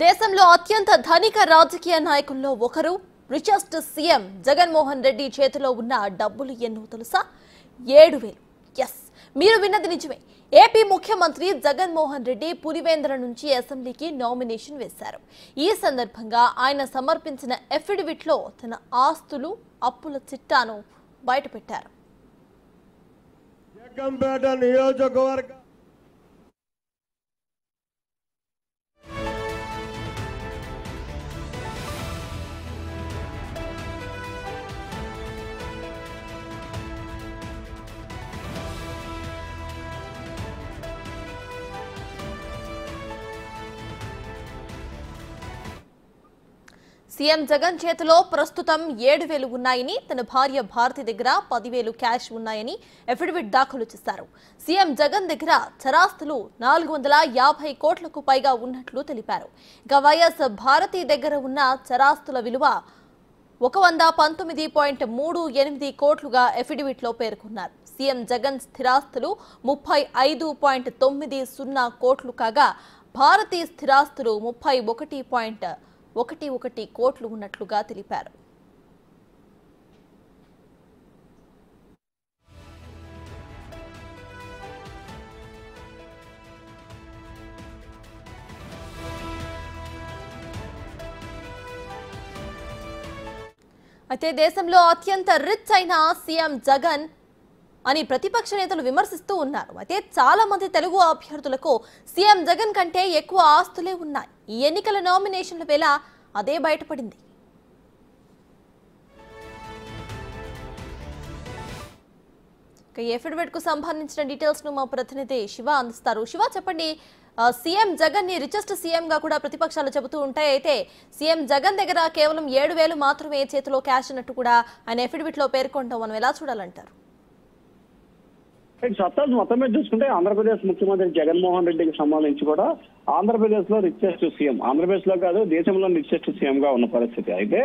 దేశంలో అత్యంత ధనిక రాజకీయ నాయకుల్లో ఒకరు రిచెస్ట్ సీఎం జగన్మోహన్ రెడ్డి చేతిలో ఉన్న డబ్బులు ఎన్నో తెలుసా? 7,000. ఎస్, మీరు విన్నది నిజమే. ఏపీ ముఖ్యమంత్రి జగన్మోహన్ రెడ్డి పులివెందుల నుంచి అసెంబ్లీకి నామినేషన్ వేశారు. ఈ సందర్భంగా ఆయన సమర్పించిన అఫిడవిట్లో తన ఆస్తులు, అప్పుల చిట్టాను బయటపెట్టారు. జగ్గంపేట నియోజకవర్గ సీఎం జగన్ చేతిలో ప్రస్తుతం 7,000 ఉన్నాయని, తన భార్య భారతి దగ్గర 10,000 క్యాష్ ఉన్నాయని అఫిడవిట్ దాఖలు చేశారు. సీఎం జగన్ దగ్గర చరాస్తులు 450 కోట్లకు పైగా ఉన్నట్లు తెలిపారు. ఇక వైఎస్ భారతి దగ్గర ఉన్న చరాస్తుల విలువ 119.38 కోట్లుగా అఫిడవిట్లో పేర్కొన్నారు. సీఎం జగన్ స్థిరాస్తులు 35.90 కోట్లు కాగా, భారతీ స్థిరాస్తులు 31.11 కోట్లు ఉన్నట్లుగా తెలిపారు. అయితే దేశంలో అత్యంత రిచ్ అయిన సీఎం జగన్ అని ప్రతిపక్ష నేతలు విమర్శిస్తూ ఉన్నారు. అయితే చాలా మంది తెలుగు అభ్యర్థులకు సీఎం జగన్ కంటే ఎక్కువ ఆస్తులే ఉన్నాయి. ఈ ఎన్నికల నామినేషన్ల వేళ అదే బయటపడింది. ఈ అఫిడవిట్ కు సంబంధించిన డీటెయిల్స్ ను మా ప్రతినిధి శివ అందిస్తారు. శివ, చెప్పండి. సీఎం జగన్ ని రిచెస్ట్ సీఎం గా కూడా ప్రతిపక్షాలు చెబుతూ ఉంటాయి. అయితే సీఎం జగన్ దగ్గర కేవలం 7,000 మాత్రమే చేతిలో క్యాష్ ఉన్నట్టు కూడా ఆయన అఫిడవిట్ లో పేర్కొంటాం. మనం ఎలా చూడాలంటారు? సత్తాజ్ మొత్తం మీద చూసుకుంటే ఆంధ్రప్రదేశ్ ముఖ్యమంత్రి జగన్మోహన్ రెడ్డికి సంబంధించి కూడా ఆంధ్రప్రదేశ్ లో రిచెస్ట్ సీఎం, ఆంధ్రప్రదేశ్ లో కాదు దేశంలో రిచెస్ట్ సీఎం గా ఉన్న పరిస్థితి. అయితే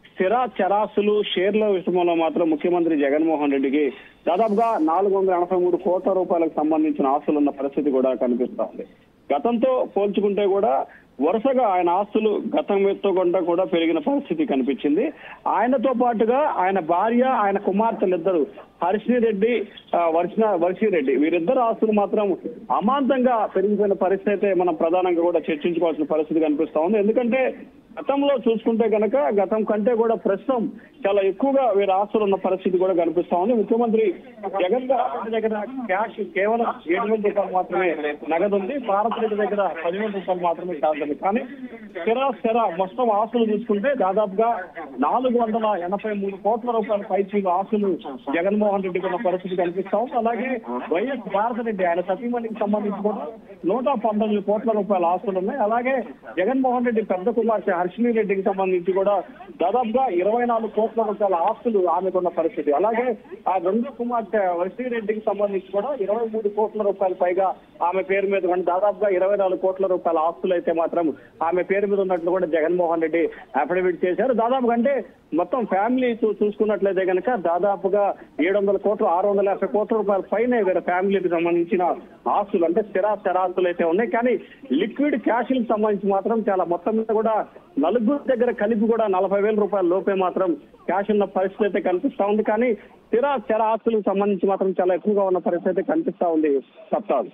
స్థిర చరాస్తులు షేర్ల విషయంలో మాత్రం ముఖ్యమంత్రి జగన్మోహన్ రెడ్డికి దాదాపుగా 483 కోట్ల రూపాయలకు సంబంధించిన ఆస్తులు ఉన్న పరిస్థితి కూడా కనిపిస్తా ఉంది. గతంతో పోల్చుకుంటే కూడా వరుసగా ఆయన ఆస్తులు గతంతో కూడా పెరిగిన పరిస్థితి కనిపించింది. ఆయనతో పాటుగా ఆయన భార్య, ఆయన కుమార్తెలిద్దరు హర్షిని రెడ్డి, వర్షిరెడ్డి, వీరిద్దరు ఆస్తులు మాత్రం అమాంతంగా పెరిగిపోయిన పరిస్థితి అయితే మనం ప్రధానంగా కూడా చర్చించుకోవాల్సిన పరిస్థితి కనిపిస్తా ఉంది. ఎందుకంటే గతంలో చూసుకుంటే కనుక గతం కంటే కూడా ప్రస్తుతం చాలా ఎక్కువగా వీరి ఆస్తులు ఉన్న పరిస్థితి కూడా కనిపిస్తా ఉంది. ముఖ్యమంత్రి జగన్ దగ్గర క్యాష్ కేవలం 7,000 రూపాయలు మాత్రమే నగదు ఉంది. భారత్ రెడ్డి దగ్గర 10,000 రూపాయలు మాత్రమే కాదు. కానీ స్థిర మొత్తం ఆస్తులు చూసుకుంటే దాదాపుగా 483 కోట్ల రూపాయల పైచీలు ఆస్తులు జగన్మోహన్ రెడ్డికి ఉన్న పరిస్థితి కనిపిస్తా ఉంది. అలాగే వైఎస్ భారత్ రెడ్డి ఆయన సతీమణికి సంబంధించి కూడా 119 కోట్ల రూపాయల ఆస్తులు ఉన్నాయి. అలాగే జగన్మోహన్ రెడ్డి పెద్ద కుమార్తె హర్షిని రెడ్డికి సంబంధించి కూడా దాదాపుగా 24 కోట్ల రూపాయల ఆస్తులు ఆమెకున్న పరిస్థితి. అలాగే ఆ రెండో కుమార్తె వర్షిరెడ్డికి సంబంధించి కూడా 23 కోట్ల రూపాయల పైగా ఆమె పేరు మీద దాదాపుగా 24 కోట్ల రూపాయల ఆస్తులు అయితే మాత్రం ఆమె పేరు మీద ఉన్నట్లు కూడా జగన్మోహన్ రెడ్డి అఫిడవిట్ చేశారు. దాదాపుగా అంటే మొత్తం ఫ్యామిలీ చూసుకున్నట్లయితే కనుక దాదాపుగా 700 కోట్లు 650 కోట్ల రూపాయల పైన వీరి ఫ్యామిలీకి సంబంధించిన ఆస్తులు అంటే స్థిరాస్తులు అయితే ఉన్నాయి. కానీ లిక్విడ్ క్యాష్లకు సంబంధించి మాత్రం చాలా మొత్తం మీద కూడా నలుగురు దగ్గర కలిపి కూడా 40,000 రూపాయల లోపే మాత్రం క్యాష్ ఉన్న పరిస్థితి అయితే కనిపిస్తా ఉంది. కానీ స్థిర ఆస్తులకు సంబంధించి మాత్రం చాలా ఎక్కువగా ఉన్న పరిస్థితి అయితే కనిపిస్తా ఉంది. సత్తాజ్.